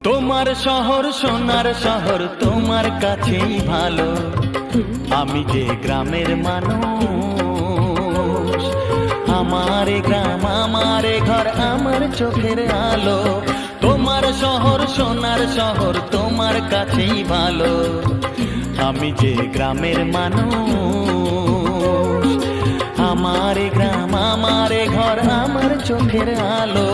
তোমার শহর সোনার শহর তোমার কাছেই ভালো, আমি যে গ্রামের মানুষ। আমার গ্রাম আমার ঘর আমার চোখের আলো, তোমার শহর সোনার শহর তোমার কাছেই ভালো, আমি যে গ্রামের মানুষ। আমার গ্রাম আমার ঘর আমার চোখের আলো।